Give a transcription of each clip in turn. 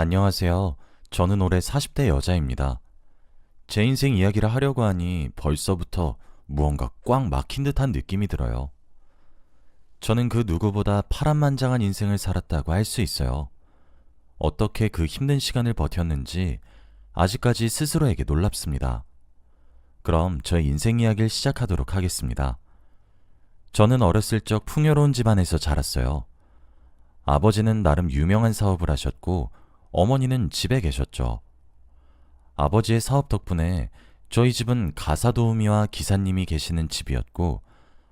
안녕하세요. 저는 올해 40대 여자입니다. 제 인생 이야기를 하려고 하니 벌써부터 무언가 꽉 막힌 듯한 느낌이 들어요. 저는 그 누구보다 파란만장한 인생을 살았다고 할 수 있어요. 어떻게 그 힘든 시간을 버텼는지 아직까지 스스로에게 놀랍습니다. 그럼 저의 인생 이야기를 시작하도록 하겠습니다. 저는 어렸을 적 풍요로운 집안에서 자랐어요. 아버지는 나름 유명한 사업을 하셨고 어머니는 집에 계셨죠. 아버지의 사업 덕분에 저희 집은 가사도우미와 기사님이 계시는 집이었고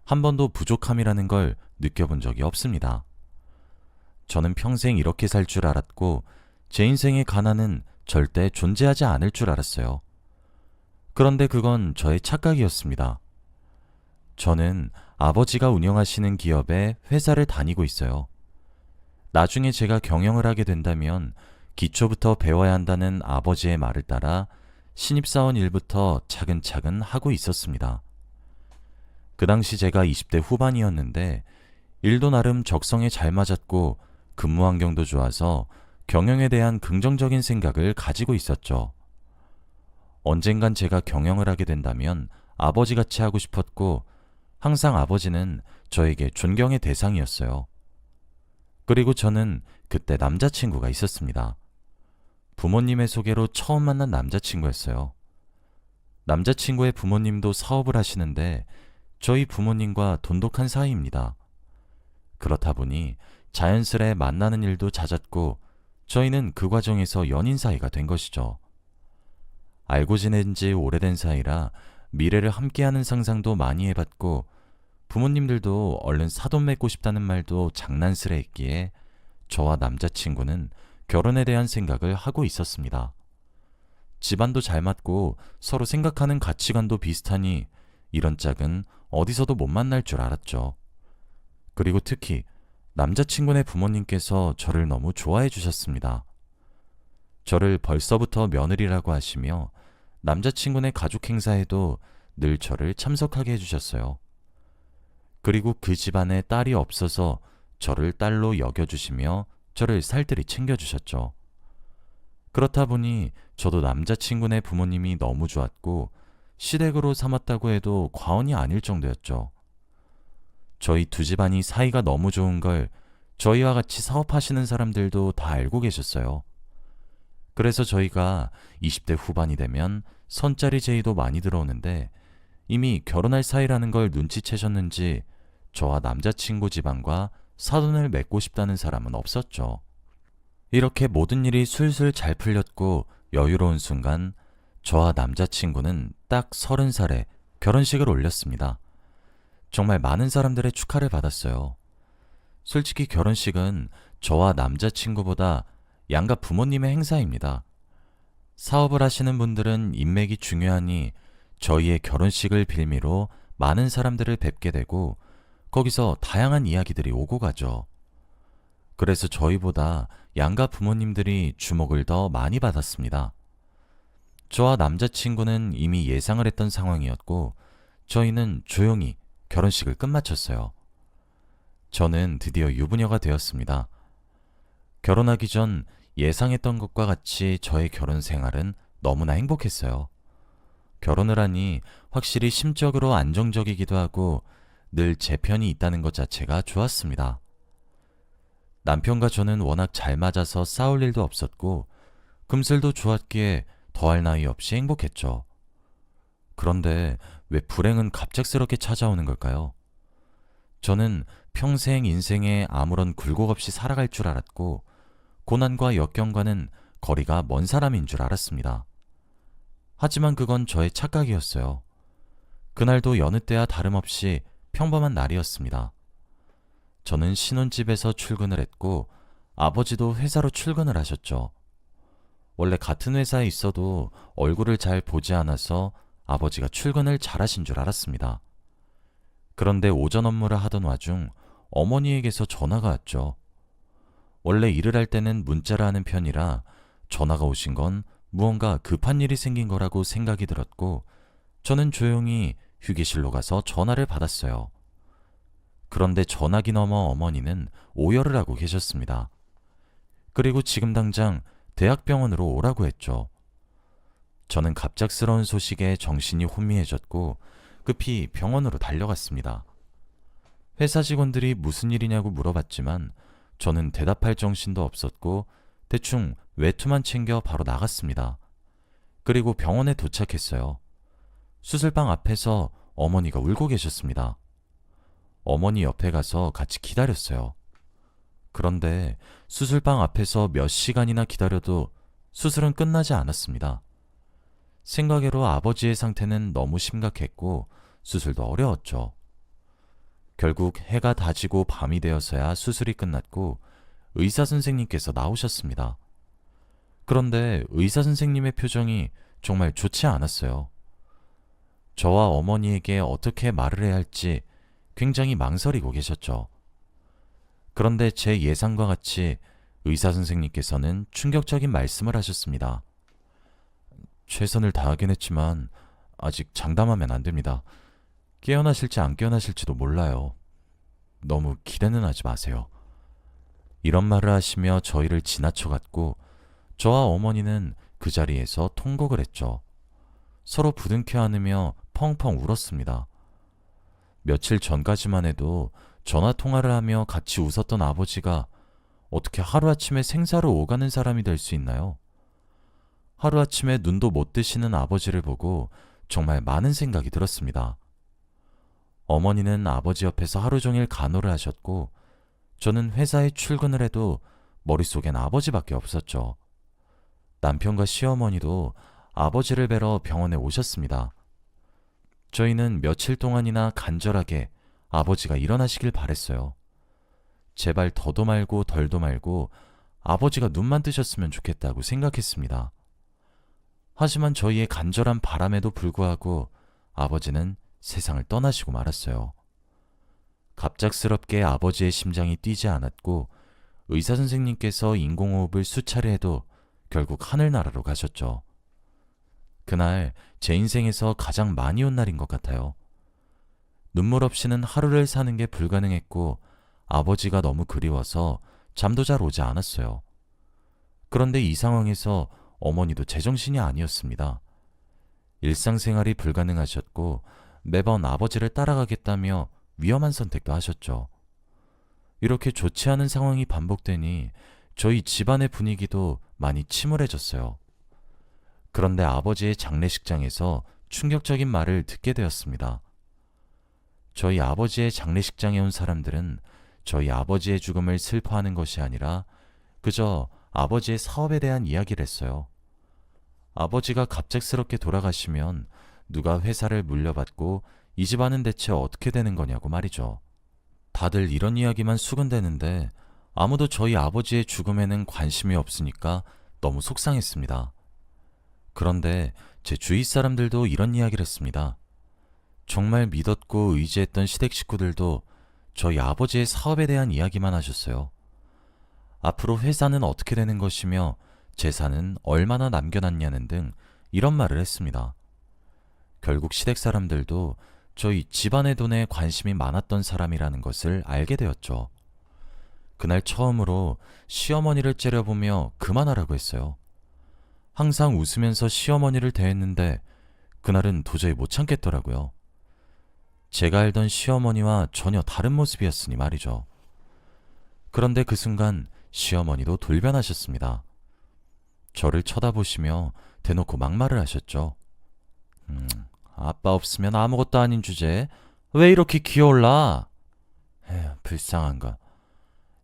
한 번도 부족함이라는 걸 느껴본 적이 없습니다. 저는 평생 이렇게 살 줄 알았고 제 인생의 가난은 절대 존재하지 않을 줄 알았어요. 그런데 그건 저의 착각이었습니다. 저는 아버지가 운영하시는 기업에 회사를 다니고 있어요. 나중에 제가 경영을 하게 된다면 기초부터 배워야 한다는 아버지의 말을 따라 신입사원 일부터 차근차근 하고 있었습니다. 그 당시 제가 20대 후반이었는데 일도 나름 적성에 잘 맞았고 근무 환경도 좋아서 경영에 대한 긍정적인 생각을 가지고 있었죠. 언젠간 제가 경영을 하게 된다면 아버지같이 하고 싶었고 항상 아버지는 저에게 존경의 대상이었어요. 그리고 저는 그때 남자친구가 있었습니다. 부모님의 소개로 처음 만난 남자친구였어요. 남자친구의 부모님도 사업을 하시는데 저희 부모님과 돈독한 사이입니다. 그렇다 보니 자연스레 만나는 일도 잦았고 저희는 그 과정에서 연인 사이가 된 것이죠. 알고 지낸 지 오래된 사이라 미래를 함께하는 상상도 많이 해봤고 부모님들도 얼른 사돈 맺고 싶다는 말도 장난스레 했기에 저와 남자친구는 결혼에 대한 생각을 하고 있었습니다. 집안도 잘 맞고 서로 생각하는 가치관도 비슷하니 이런 짝은 어디서도 못 만날 줄 알았죠. 그리고 특히 남자친구네 부모님께서 저를 너무 좋아해 주셨습니다. 저를 벌써부터 며느리라고 하시며 남자친구네 가족 행사에도 늘 저를 참석하게 해주셨어요. 그리고 그 집안에 딸이 없어서 저를 딸로 여겨주시며 저를 살뜰히 챙겨주셨죠. 그렇다 보니 저도 남자친구네 부모님이 너무 좋았고 시댁으로 삼았다고 해도 과언이 아닐 정도였죠. 저희 두 집안이 사이가 너무 좋은 걸 저희와 같이 사업하시는 사람들도 다 알고 계셨어요. 그래서 저희가 20대 후반이 되면 선짜리 제의도 많이 들어오는데 이미 결혼할 사이라는 걸 눈치채셨는지 저와 남자친구 집안과 사돈을 맺고 싶다는 사람은 없었죠. 이렇게 모든 일이 술술 잘 풀렸고 여유로운 순간 저와 남자친구는 딱 30살에 결혼식을 올렸습니다. 정말 많은 사람들의 축하를 받았어요. 솔직히 결혼식은 저와 남자친구보다 양가 부모님의 행사입니다. 사업을 하시는 분들은 인맥이 중요하니 저희의 결혼식을 빌미로 많은 사람들을 뵙게 되고 거기서 다양한 이야기들이 오고 가죠. 그래서 저희보다 양가 부모님들이 주목을 더 많이 받았습니다. 저와 남자친구는 이미 예상을 했던 상황이었고 저희는 조용히 결혼식을 끝마쳤어요. 저는 드디어 유부녀가 되었습니다. 결혼하기 전 예상했던 것과 같이 저의 결혼 생활은 너무나 행복했어요. 결혼을 하니 확실히 심적으로 안정적이기도 하고 늘 제 편이 있다는 것 자체가 좋았습니다. 남편과 저는 워낙 잘 맞아서 싸울 일도 없었고 금슬도 좋았기에 더할 나위 없이 행복했죠. 그런데 왜 불행은 갑작스럽게 찾아오는 걸까요? 저는 평생 인생에 아무런 굴곡 없이 살아갈 줄 알았고 고난과 역경과는 거리가 먼 사람인 줄 알았습니다. 하지만 그건 저의 착각이었어요. 그날도 여느 때와 다름없이 평범한 날이었습니다. 저는 신혼집에서 출근을 했고 아버지도 회사로 출근을 하셨죠. 원래 같은 회사에 있어도 얼굴을 잘 보지 않아서 아버지가 출근을 잘하신 줄 알았습니다. 그런데 오전 업무를 하던 와중 어머니에게서 전화가 왔죠. 원래 일을 할 때는 문자를 하는 편이라 전화가 오신 건 무언가 급한 일이 생긴 거라고 생각이 들었고 저는 조용히 휴게실로 가서 전화를 받았어요. 그런데 전화기 너머 어머니는 오열을 하고 계셨습니다. 그리고 지금 당장 대학병원으로 오라고 했죠. 저는 갑작스러운 소식에 정신이 혼미해졌고 급히 병원으로 달려갔습니다. 회사 직원들이 무슨 일이냐고 물어봤지만 저는 대답할 정신도 없었고 대충 외투만 챙겨 바로 나갔습니다. 그리고 병원에 도착했어요. 수술방 앞에서 어머니가 울고 계셨습니다. 어머니 옆에 가서 같이 기다렸어요. 그런데 수술방 앞에서 몇 시간이나 기다려도 수술은 끝나지 않았습니다. 생각외로 아버지의 상태는 너무 심각했고 수술도 어려웠죠. 결국 해가 다지고 밤이 되어서야 수술이 끝났고 의사 선생님께서 나오셨습니다. 그런데 의사 선생님의 표정이 정말 좋지 않았어요. 저와 어머니에게 어떻게 말을 해야 할지 굉장히 망설이고 계셨죠. 그런데 제 예상과 같이 의사 선생님께서는 충격적인 말씀을 하셨습니다. 최선을 다하긴 했지만 아직 장담하면 안 됩니다. 깨어나실지 안 깨어나실지도 몰라요. 너무 기대는 하지 마세요. 이런 말을 하시며 저희를 지나쳐갔고 저와 어머니는 그 자리에서 통곡을 했죠. 서로 부둥켜 안으며 펑펑 울었습니다. 며칠 전까지만 해도 전화 통화를 하며 같이 웃었던 아버지가 어떻게 하루아침에 생사를 오가는 사람이 될 수 있나요? 하루아침에 눈도 못 뜨시는 아버지를 보고 정말 많은 생각이 들었습니다. 어머니는 아버지 옆에서 하루 종일 간호를 하셨고 저는 회사에 출근을 해도 머릿속엔 아버지밖에 없었죠. 남편과 시어머니도 아버지를 뵈러 병원에 오셨습니다. 저희는 며칠 동안이나 간절하게 아버지가 일어나시길 바랬어요. 제발 더도 말고 덜도 말고 아버지가 눈만 뜨셨으면 좋겠다고 생각했습니다. 하지만 저희의 간절한 바람에도 불구하고 아버지는 세상을 떠나시고 말았어요. 갑작스럽게 아버지의 심장이 뛰지 않았고 의사 선생님께서 인공호흡을 수차례 해도 결국 하늘나라로 가셨죠. 그날 제 인생에서 가장 많이 온 날인 것 같아요. 눈물 없이는 하루를 사는 게 불가능했고 아버지가 너무 그리워서 잠도 잘 오지 않았어요. 그런데 이 상황에서 어머니도 제정신이 아니었습니다. 일상생활이 불가능하셨고 매번 아버지를 따라가겠다며 위험한 선택도 하셨죠. 이렇게 좋지 않은 상황이 반복되니 저희 집안의 분위기도 많이 침울해졌어요. 그런데 아버지의 장례식장에서 충격적인 말을 듣게 되었습니다. 저희 아버지의 장례식장에 온 사람들은 저희 아버지의 죽음을 슬퍼하는 것이 아니라 그저 아버지의 사업에 대한 이야기를 했어요. 아버지가 갑작스럽게 돌아가시면 누가 회사를 물려받고 이 집안은 대체 어떻게 되는 거냐고 말이죠. 다들 이런 이야기만 수근대는데 아무도 저희 아버지의 죽음에는 관심이 없으니까 너무 속상했습니다. 그런데 제 주위 사람들도 이런 이야기를 했습니다. 정말 믿었고 의지했던 시댁 식구들도 저희 아버지의 사업에 대한 이야기만 하셨어요. 앞으로 회사는 어떻게 되는 것이며 재산은 얼마나 남겨놨냐는 등 이런 말을 했습니다. 결국 시댁 사람들도 저희 집안의 돈에 관심이 많았던 사람이라는 것을 알게 되었죠. 그날 처음으로 시어머니를 째려보며 그만하라고 했어요. 항상 웃으면서 시어머니를 대했는데 그날은 도저히 못 참겠더라고요. 제가 알던 시어머니와 전혀 다른 모습이었으니 말이죠. 그런데 그 순간 시어머니도 돌변하셨습니다. 저를 쳐다보시며 대놓고 막말을 하셨죠. 아빠 없으면 아무것도 아닌 주제에 왜 이렇게 기어올라? 에휴, 불쌍한가.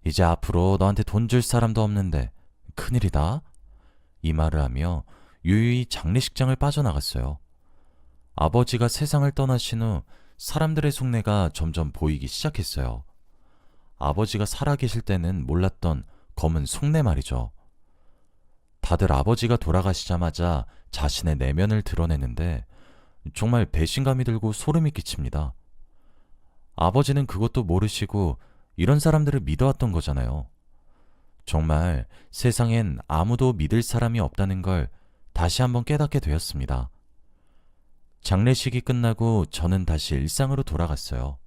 이제 앞으로 너한테 돈 줄 사람도 없는데 큰일이다. 이 말을 하며 유유히 장례식장을 빠져나갔어요. 아버지가 세상을 떠나신 후 사람들의 속내가 점점 보이기 시작했어요. 아버지가 살아계실 때는 몰랐던 검은 속내 말이죠. 다들 아버지가 돌아가시자마자 자신의 내면을 드러내는데 정말 배신감이 들고 소름이 끼칩니다. 아버지는 그것도 모르시고 이런 사람들을 믿어왔던 거잖아요. 정말 세상엔 아무도 믿을 사람이 없다는 걸 다시 한번 깨닫게 되었습니다. 장례식이 끝나고 저는 다시 일상으로 돌아갔어요.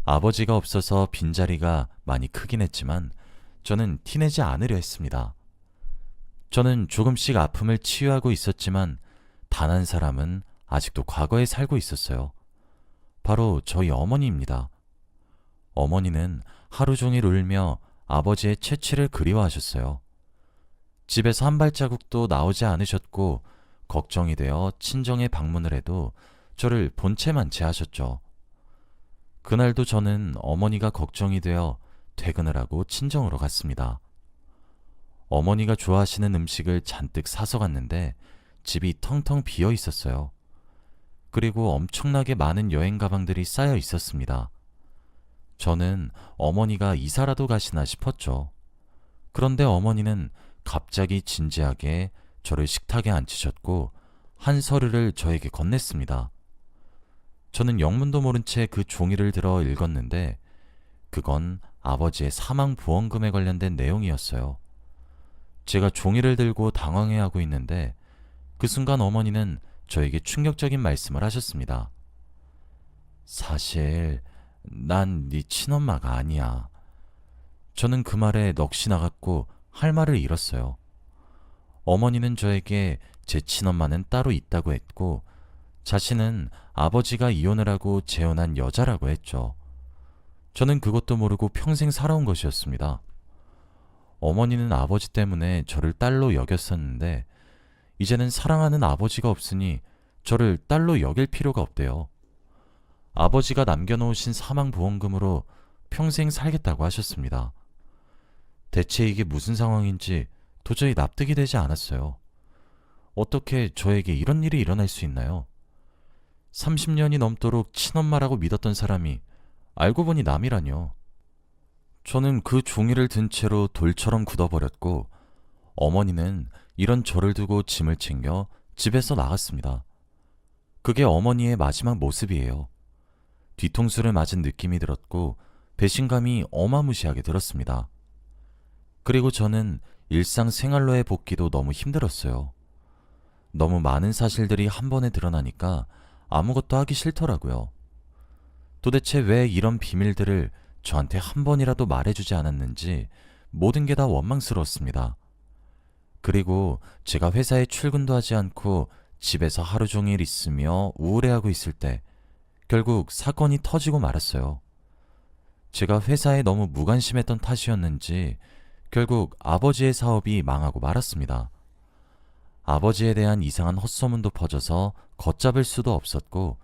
아버지가 없어서 빈자리가 많이 크긴 했지만 저는 티내지 않으려 했습니다. 저는 조금씩 아픔을 치유하고 있었지만 단 한 사람은 아직도 과거에 살고 있었어요. 바로 저희 어머니입니다. 어머니는 하루 종일 울며 아버지의 채취를 그리워하셨어요. 집에서 한 발자국도 나오지 않으셨고 걱정이 되어 친정에 방문을 해도 저를 본체만 제하셨죠. 그날도 저는 어머니가 걱정이 되어 퇴근을 하고 친정으로 갔습니다. 어머니가 좋아하시는 음식을 잔뜩 사서 갔는데 집이 텅텅 비어 있었어요. 그리고 엄청나게 많은 여행 가방들이 쌓여 있었습니다. 저는 어머니가 이사라도 가시나 싶었죠. 그런데 어머니는 갑자기 진지하게 저를 식탁에 앉히셨고 한 서류를 저에게 건넸습니다. 저는 영문도 모른 채 그 종이를 들어 읽었는데 그건 아버지의 사망보험금에 관련된 내용이었어요. 제가 종이를 들고 당황해하고 있는데 그 순간 어머니는 저에게 충격적인 말씀을 하셨습니다. 사실 난 네 친엄마가 아니야. 저는 그 말에 넋이 나갔고 할 말을 잃었어요. 어머니는 저에게 제 친엄마는 따로 있다고 했고 자신은 아버지가 이혼을 하고 재혼한 여자라고 했죠. 저는 그것도 모르고 평생 살아온 것이었습니다. 어머니는 아버지 때문에 저를 딸로 여겼었는데 이제는 사랑하는 아버지가 없으니 저를 딸로 여길 필요가 없대요. 아버지가 남겨놓으신 사망보험금으로 평생 살겠다고 하셨습니다. 대체 이게 무슨 상황인지 도저히 납득이 되지 않았어요. 어떻게 저에게 이런 일이 일어날 수 있나요? 30년이 넘도록 친엄마라고 믿었던 사람이 알고 보니 남이라뇨. 저는 그 종이를 든 채로 돌처럼 굳어버렸고 어머니는 이런 저를 두고 짐을 챙겨 집에서 나갔습니다. 그게 어머니의 마지막 모습이에요. 뒤통수를 맞은 느낌이 들었고 배신감이 어마무시하게 들었습니다. 그리고 저는 일상생활로의 복귀도 너무 힘들었어요. 너무 많은 사실들이 한 번에 드러나니까 아무것도 하기 싫더라고요. 도대체 왜 이런 비밀들을 저한테 한 번이라도 말해주지 않았는지 모든 게 다 원망스러웠습니다. 그리고 제가 회사에 출근도 하지 않고 집에서 하루 종일 있으며 우울해하고 있을 때 결국 사건이 터지고 말았어요. 제가 회사에 너무 무관심했던 탓이었는지 결국 아버지의 사업이 망하고 말았습니다. 아버지에 대한 이상한 헛소문도 퍼져서 걷잡을 수도 없었고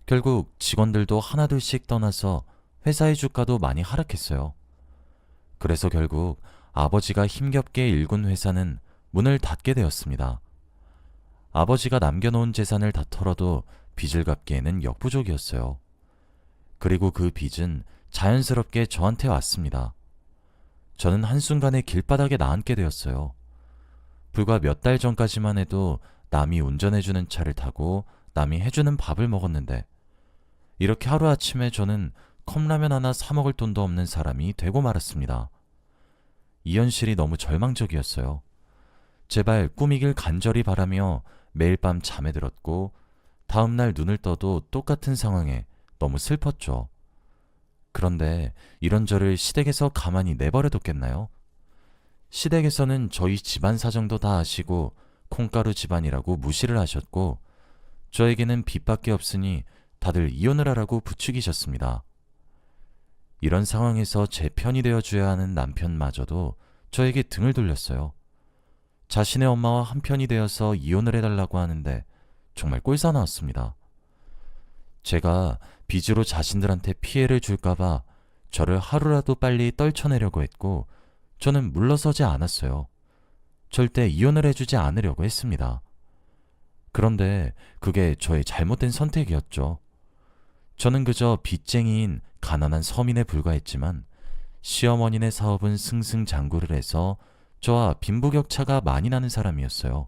결국 직원들도 하나둘씩 떠나서 회사의 주가도 많이 하락했어요. 그래서 결국 아버지가 힘겹게 일군 회사는 문을 닫게 되었습니다. 아버지가 남겨놓은 재산을 다 털어도 빚을 갚기에는 역부족이었어요. 그리고 그 빚은 자연스럽게 저한테 왔습니다. 저는 한순간에 길바닥에 나앉게 되었어요. 불과 몇 달 전까지만 해도 남이 운전해주는 차를 타고 남이 해주는 밥을 먹었는데 이렇게 하루아침에 저는 컵라면 하나 사 먹을 돈도 없는 사람이 되고 말았습니다. 이 현실이 너무 절망적이었어요. 제발 꿈이길 간절히 바라며 매일 밤 잠에 들었고 다음날 눈을 떠도 똑같은 상황에 너무 슬펐죠. 그런데 이런 저를 시댁에서 가만히 내버려뒀겠나요? 시댁에서는 저희 집안 사정도 다 아시고 콩가루 집안이라고 무시를 하셨고 저에게는 빚밖에 없으니 다들 이혼을 하라고 부추기셨습니다. 이런 상황에서 제 편이 되어줘야 하는 남편마저도 저에게 등을 돌렸어요. 자신의 엄마와 한편이 되어서 이혼을 해달라고 하는데 정말 꼴사나웠습니다. 제가 빚으로 자신들한테 피해를 줄까봐 저를 하루라도 빨리 떨쳐내려고 했고 저는 물러서지 않았어요. 절대 이혼을 해주지 않으려고 했습니다. 그런데 그게 저의 잘못된 선택이었죠. 저는 그저 빚쟁이인 가난한 서민에 불과했지만 시어머니네 사업은 승승장구를 해서 저와 빈부격차가 많이 나는 사람이었어요.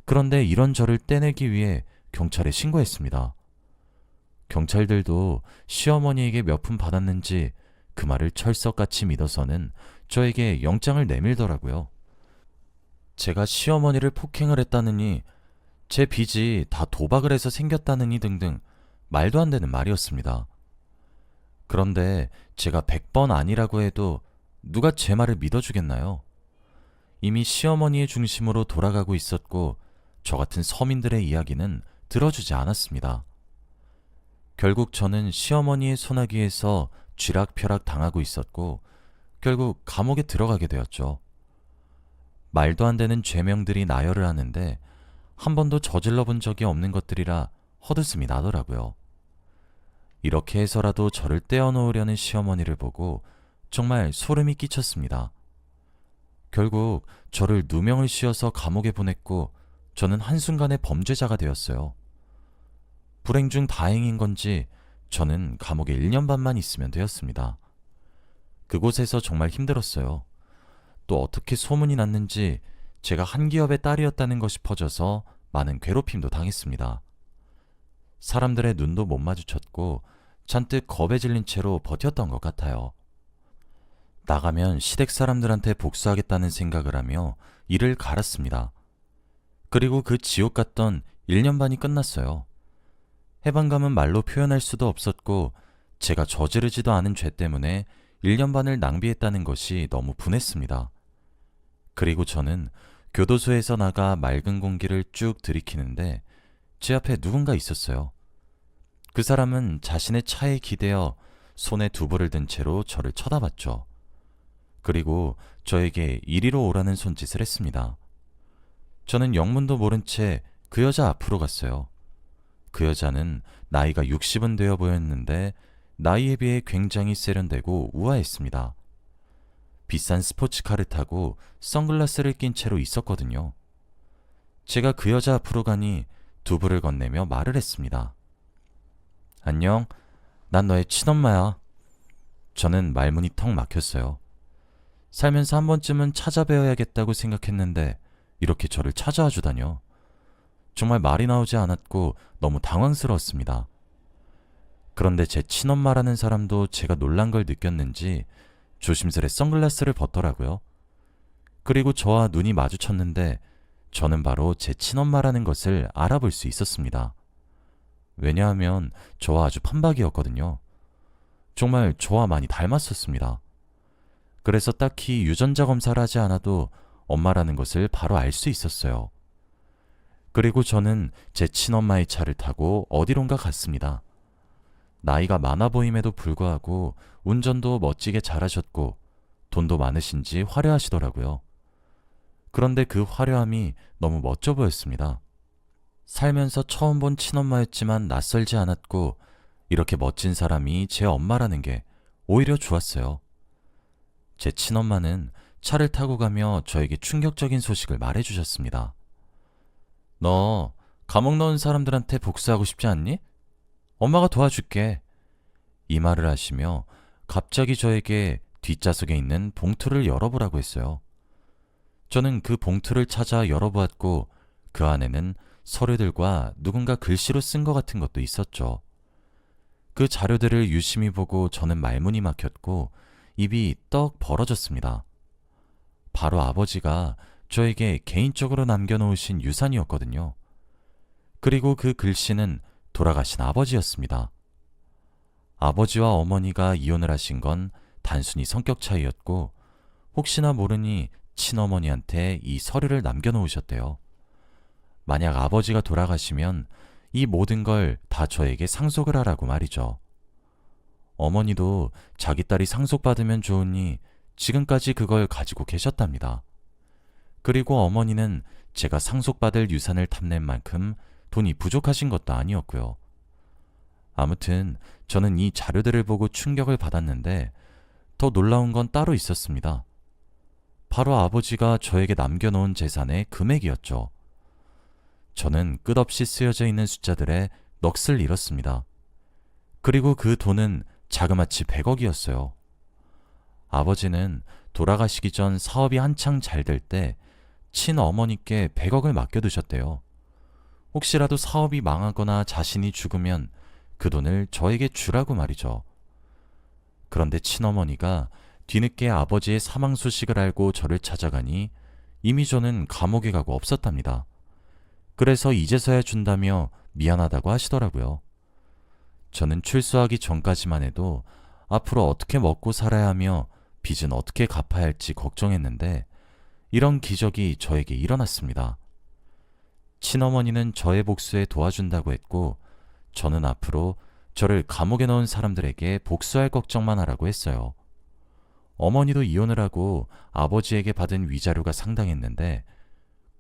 그런데 이런 저를 떼내기 위해 경찰에 신고했습니다. 경찰들도 시어머니에게 몇 푼 받았는지 그 말을 철석같이 믿어서는 저에게 영장을 내밀더라고요. 제가 시어머니를 폭행을 했다느니 제 빚이 다 도박을 해서 생겼다느니 등등 말도 안 되는 말이었습니다. 그런데 제가 100번 아니라고 해도 누가 제 말을 믿어주겠나요? 이미 시어머니의 중심으로 돌아가고 있었고 저 같은 서민들의 이야기는 들어주지 않았습니다. 결국 저는 시어머니의 소나기에서 쥐락펴락 당하고 있었고 결국 감옥에 들어가게 되었죠. 말도 안 되는 죄명들이 나열을 하는데 한 번도 저질러 본 적이 없는 것들이라 헛웃음이 나더라고요. 이렇게 해서라도 저를 떼어놓으려는 시어머니를 보고 정말 소름이 끼쳤습니다. 결국 저를 누명을 씌워서 감옥에 보냈고 저는 한순간에 범죄자가 되었어요. 불행 중 다행인 건지 저는 감옥에 1년 반만 있으면 되었습니다. 그곳에서 정말 힘들었어요. 또 어떻게 소문이 났는지 제가 한 기업의 딸이었다는 것이 퍼져서 많은 괴롭힘도 당했습니다. 사람들의 눈도 못 마주쳤고 잔뜩 겁에 질린 채로 버텼던 것 같아요. 나가면 시댁 사람들한테 복수하겠다는 생각을 하며 이를 갈았습니다. 그리고 그 지옥 같던 1년 반이 끝났어요. 해방감은 말로 표현할 수도 없었고 제가 저지르지도 않은 죄 때문에 1년 반을 낭비했다는 것이 너무 분했습니다. 그리고 저는 교도소에서 나가 맑은 공기를 쭉 들이키는데 제 앞에 누군가 있었어요. 그 사람은 자신의 차에 기대어 손에 두부를 든 채로 저를 쳐다봤죠. 그리고 저에게 이리로 오라는 손짓을 했습니다. 저는 영문도 모른 채 그 여자 앞으로 갔어요. 그 여자는 나이가 60은 되어 보였는데 나이에 비해 굉장히 세련되고 우아했습니다. 비싼 스포츠카를 타고 선글라스를 낀 채로 있었거든요. 제가 그 여자 앞으로 가니 두부를 건네며 말을 했습니다. 안녕, 난 너의 친엄마야. 저는 말문이 턱 막혔어요. 살면서 한 번쯤은 찾아뵈어야겠다고 생각했는데 이렇게 저를 찾아와 주다뇨. 정말 말이 나오지 않았고 너무 당황스러웠습니다. 그런데 제 친엄마라는 사람도 제가 놀란 걸 느꼈는지 조심스레 선글라스를 벗더라고요. 그리고 저와 눈이 마주쳤는데 저는 바로 제 친엄마라는 것을 알아볼 수 있었습니다. 왜냐하면 저와 아주 판박이었거든요. 정말 저와 많이 닮았었습니다. 그래서 딱히 유전자 검사를 하지 않아도 엄마라는 것을 바로 알 수 있었어요. 그리고 저는 제 친엄마의 차를 타고 어디론가 갔습니다. 나이가 많아 보임에도 불구하고 운전도 멋지게 잘하셨고 돈도 많으신지 화려하시더라고요. 그런데 그 화려함이 너무 멋져 보였습니다. 살면서 처음 본 친엄마였지만 낯설지 않았고 이렇게 멋진 사람이 제 엄마라는 게 오히려 좋았어요. 제 친엄마는 차를 타고 가며 저에게 충격적인 소식을 말해주셨습니다. 너 감옥 넣은 사람들한테 복수하고 싶지 않니? 엄마가 도와줄게. 이 말을 하시며 갑자기 저에게 뒷좌석에 있는 봉투를 열어보라고 했어요. 저는 그 봉투를 찾아 열어보았고 그 안에는 서류들과 누군가 글씨로 쓴 것 같은 것도 있었죠. 그 자료들을 유심히 보고 저는 말문이 막혔고 입이 떡 벌어졌습니다. 바로 아버지가 저에게 개인적으로 남겨놓으신 유산이었거든요. 그리고 그 글씨는 돌아가신 아버지였습니다. 아버지와 어머니가 이혼을 하신 건 단순히 성격 차이였고 혹시나 모르니 친어머니한테 이 서류를 남겨놓으셨대요. 만약 아버지가 돌아가시면 이 모든 걸 다 저에게 상속을 하라고 말이죠. 어머니도 자기 딸이 상속받으면 좋으니 지금까지 그걸 가지고 계셨답니다. 그리고 어머니는 제가 상속받을 유산을 탐낼 만큼 돈이 부족하신 것도 아니었고요. 아무튼 저는 이 자료들을 보고 충격을 받았는데 더 놀라운 건 따로 있었습니다. 바로 아버지가 저에게 남겨놓은 재산의 금액이었죠. 저는 끝없이 쓰여져 있는 숫자들에 넋을 잃었습니다. 그리고 그 돈은 자그마치 100억이었어요. 아버지는 돌아가시기 전 사업이 한창 잘 될 때 친어머니께 100억을 맡겨두셨대요. 혹시라도 사업이 망하거나 자신이 죽으면 그 돈을 저에게 주라고 말이죠. 그런데 친어머니가 뒤늦게 아버지의 사망 소식을 알고 저를 찾아가니 이미 저는 감옥에 가고 없었답니다. 그래서 이제서야 준다며 미안하다고 하시더라고요. 저는 출소하기 전까지만 해도 앞으로 어떻게 먹고 살아야 하며 빚은 어떻게 갚아야 할지 걱정했는데 이런 기적이 저에게 일어났습니다. 친어머니는 저의 복수에 도와준다고 했고, 저는 앞으로 저를 감옥에 넣은 사람들에게 복수할 걱정만 하라고 했어요. 어머니도 이혼을 하고 아버지에게 받은 위자료가 상당했는데,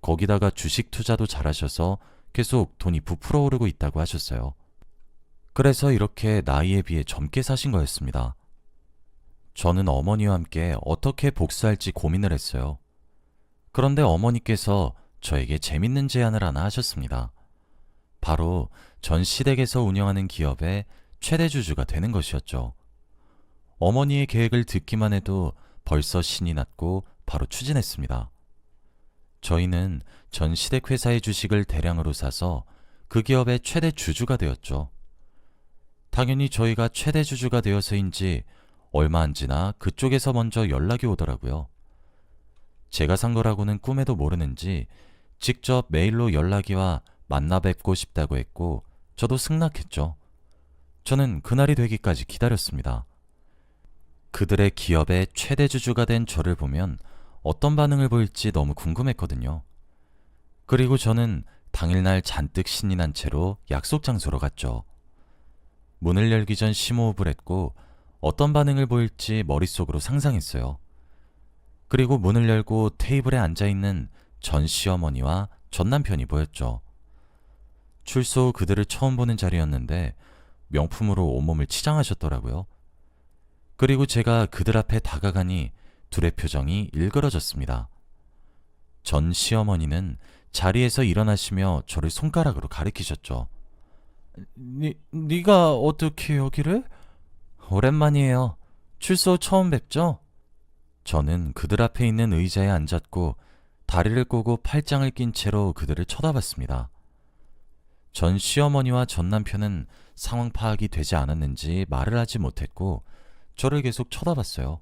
거기다가 주식 투자도 잘하셔서 계속 돈이 부풀어 오르고 있다고 하셨어요. 그래서 이렇게 나이에 비해 젊게 사신 거였습니다. 저는 어머니와 함께 어떻게 복수할지 고민을 했어요. 그런데 어머니께서 저에게 재밌는 제안을 하나 하셨습니다. 바로 전 시댁에서 운영하는 기업의 최대 주주가 되는 것이었죠. 어머니의 계획을 듣기만 해도 벌써 신이 났고 바로 추진했습니다. 저희는 전 시댁 회사의 주식을 대량으로 사서 그 기업의 최대 주주가 되었죠. 당연히 저희가 최대 주주가 되어서인지 얼마 안 지나 그쪽에서 먼저 연락이 오더라고요. 제가 산 거라고는 꿈에도 모르는지 직접 메일로 연락이 와 만나 뵙고 싶다고 했고, 저도 승낙했죠. 저는 그날이 되기까지 기다렸습니다. 그들의 기업의 최대 주주가 된 저를 보면 어떤 반응을 보일지 너무 궁금했거든요. 그리고 저는 당일날 잔뜩 신이 난 채로 약속 장소로 갔죠. 문을 열기 전 심호흡을 했고 어떤 반응을 보일지 머릿속으로 상상했어요. 그리고 문을 열고 테이블에 앉아있는 전 시어머니와 전 남편이 보였죠. 출소 후 그들을 처음 보는 자리였는데 명품으로 온몸을 치장하셨더라고요. 그리고 제가 그들 앞에 다가가니 둘의 표정이 일그러졌습니다. 전 시어머니는 자리에서 일어나시며 저를 손가락으로 가리키셨죠. 네가 어떻게 여기를? 오랜만이에요. 출소 후 처음 뵙죠? 저는 그들 앞에 있는 의자에 앉았고 다리를 꼬고 팔짱을 낀 채로 그들을 쳐다봤습니다. 전 시어머니와 전 남편은 상황 파악이 되지 않았는지 말을 하지 못했고 저를 계속 쳐다봤어요.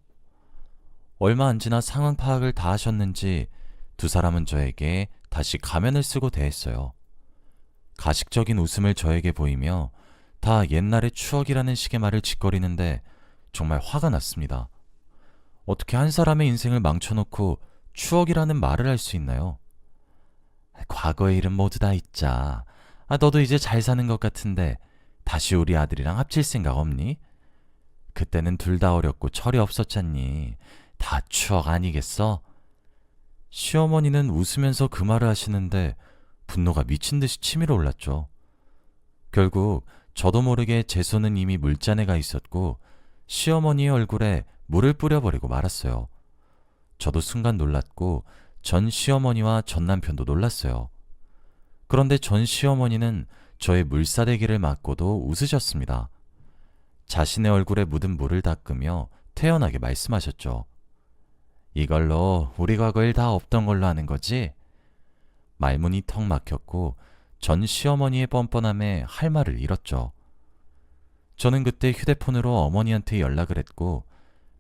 얼마 안 지나 상황 파악을 다 하셨는지 두 사람은 저에게 다시 가면을 쓰고 대했어요. 가식적인 웃음을 저에게 보이며 다 옛날의 추억이라는 식의 말을 짓거리는데 정말 화가 났습니다. 어떻게 한 사람의 인생을 망쳐놓고 추억이라는 말을 할 수 있나요? 과거의 일은 모두 다 잊자. 너도 이제 잘 사는 것 같은데 다시 우리 아들이랑 합칠 생각 없니? 그때는 둘 다 어렸고 철이 없었잖니. 다 추억 아니겠어? 시어머니는 웃으면서 그 말을 하시는데 분노가 미친 듯이 치밀어 올랐죠. 결국 저도 모르게 제 손은 이미 물잔에 가 있었고 시어머니의 얼굴에 물을 뿌려버리고 말았어요. 저도 순간 놀랐고 전 시어머니와 전 남편도 놀랐어요. 그런데 전 시어머니는 저의 물사대기를 맞고도 웃으셨습니다. 자신의 얼굴에 묻은 물을 닦으며 태연하게 말씀하셨죠. 이걸로 우리 과거일 다 없던 걸로 하는 거지? 말문이 턱 막혔고 전 시어머니의 뻔뻔함에 할 말을 잃었죠. 저는 그때 휴대폰으로 어머니한테 연락을 했고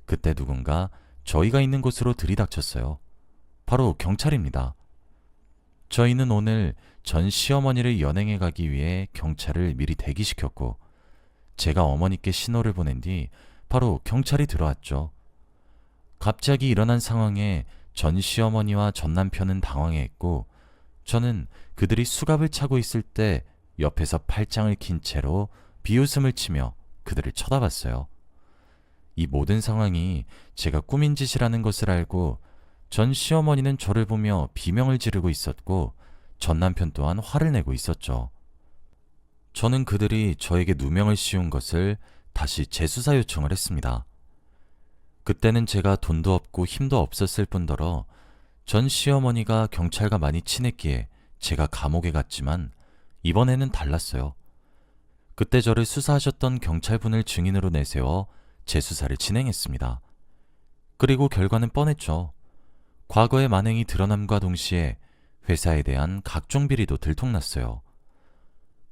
그때 누군가 저희가 있는 곳으로 들이닥쳤어요. 바로 경찰입니다. 저희는 오늘 전 시어머니를 연행해 가기 위해 경찰을 미리 대기시켰고 제가 어머니께 신호를 보낸 뒤 바로 경찰이 들어왔죠. 갑자기 일어난 상황에 전 시어머니와 전 남편은 당황해했고 저는 그들이 수갑을 차고 있을 때 옆에서 팔짱을 낀 채로 비웃음을 치며 그들을 쳐다봤어요. 이 모든 상황이 제가 꾸민 짓이라는 것을 알고 전 시어머니는 저를 보며 비명을 지르고 있었고 전 남편 또한 화를 내고 있었죠. 저는 그들이 저에게 누명을 씌운 것을 다시 재수사 요청을 했습니다. 그때는 제가 돈도 없고 힘도 없었을 뿐더러 전 시어머니가 경찰과 많이 친했기에 제가 감옥에 갔지만 이번에는 달랐어요. 그때 저를 수사하셨던 경찰분을 증인으로 내세워 재수사를 진행했습니다. 그리고 결과는 뻔했죠. 과거의 만행이 드러남과 동시에 회사에 대한 각종 비리도 들통났어요.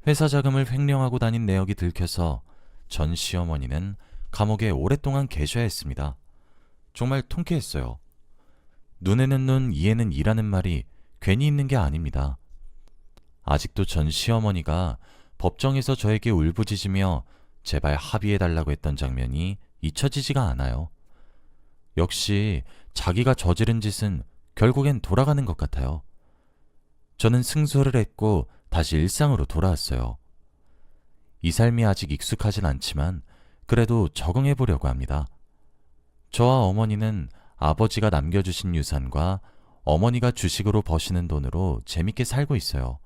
회사 자금을 횡령하고 다닌 내역이 들켜서 전 시어머니는 감옥에 오랫동안 계셔야 했습니다. 정말 통쾌했어요. 눈에는 눈, 이에는 이라는 말이 괜히 있는 게 아닙니다. 아직도 전 시어머니가 법정에서 저에게 울부짖으며 제발 합의해달라고 했던 장면이 잊혀지지가 않아요. 역시 자기가 저지른 짓은 결국엔 돌아가는 것 같아요. 저는 승소를 했고 다시 일상으로 돌아왔어요. 이 삶이 아직 익숙하진 않지만 그래도 적응해 보려고 합니다. 저와 어머니는 아버지가 남겨주신 유산과 어머니가 주식으로 버시는 돈으로 재밌게 살고 있어요.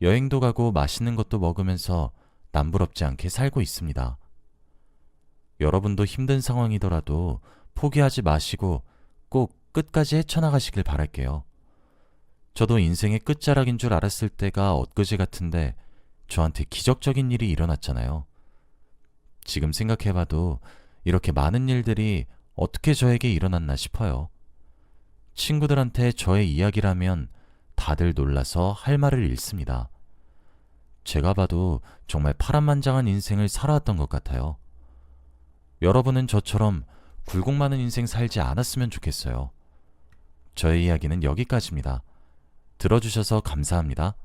여행도 가고 맛있는 것도 먹으면서 남부럽지 않게 살고 있습니다. 여러분도 힘든 상황이더라도 포기하지 마시고 꼭 끝까지 헤쳐나가시길 바랄게요. 저도 인생의 끝자락인 줄 알았을 때가 엊그제 같은데 저한테 기적적인 일이 일어났잖아요. 지금 생각해봐도 이렇게 많은 일들이 어떻게 저에게 일어났나 싶어요. 친구들한테 저의 이야기라면 다들 놀라서 할 말을 잃습니다. 제가 봐도 정말 파란만장한 인생을 살아왔던 것 같아요. 여러분은 저처럼 굴곡 많은 인생 살지 않았으면 좋겠어요. 저의 이야기는 여기까지입니다. 들어주셔서 감사합니다.